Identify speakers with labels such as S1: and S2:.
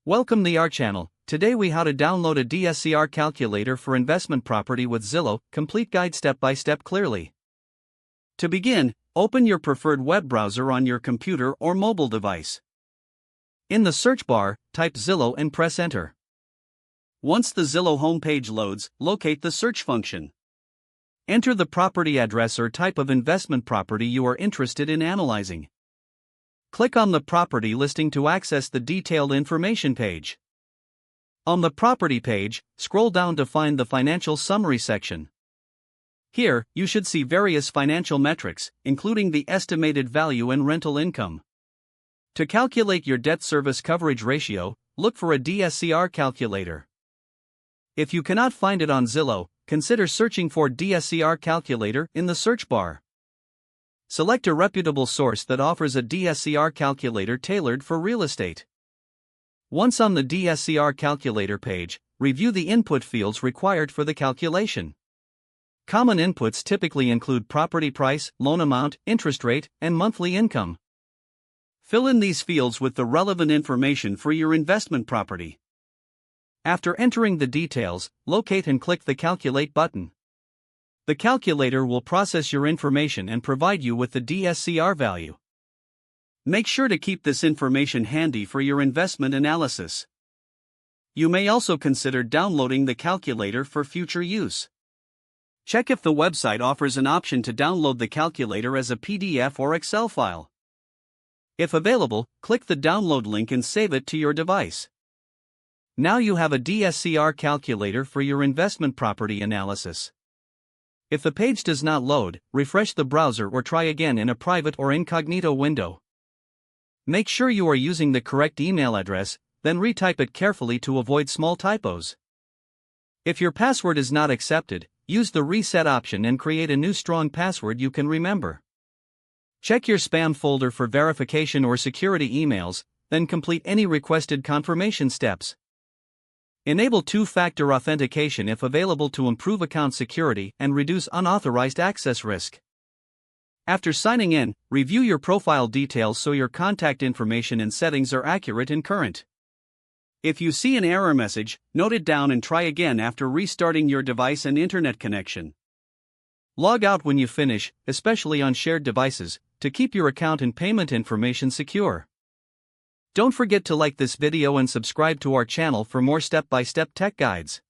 S1: Welcome to our channel. Today we how to download a DSCR calculator for investment property with Zillow, complete guide step by step clearly. To begin, open your preferred web browser on your computer or mobile device. In the search bar, type Zillow and press enter. Once the Zillow homepage loads, locate the search function. Enter the property address or type of investment property you are interested in analyzing. Click on the property listing to access the detailed information page. On the property page, scroll down to find the financial summary section. Here, you should see various financial metrics, including the estimated value and rental income. To calculate your debt service coverage ratio, look for a DSCR calculator. If you cannot find it on Zillow, consider searching for DSCR calculator in the search bar. Select a reputable source that offers a DSCR calculator tailored for real estate. Once on the DSCR calculator page, review the input fields required for the calculation. Common inputs typically include property price, loan amount, interest rate, and monthly income. Fill in these fields with the relevant information for your investment property. After entering the details, locate and click the Calculate button. The calculator will process your information and provide you with the DSCR value. Make sure to keep this information handy for your investment analysis. You may also consider downloading the calculator for future use. Check if the website offers an option to download the calculator as a PDF or Excel file. If available, click the download link and save it to your device. Now you have a DSCR calculator for your investment property analysis. If the page does not load, refresh the browser or try again in a private or incognito window. Make sure you are using the correct email address, then retype it carefully to avoid small typos. If your password is not accepted, use the reset option and create a new strong password you can remember. Check your spam folder for verification or security emails, then complete any requested confirmation steps. Enable two-factor authentication if available to improve account security and reduce unauthorized access risk. After signing in, review your profile details so your contact information and settings are accurate and current. If you see an error message, note it down and try again after restarting your device and internet connection. Log out when you finish, especially on shared devices, to keep your account and payment information secure. Don't forget to like this video and subscribe to our channel for more step-by-step tech guides.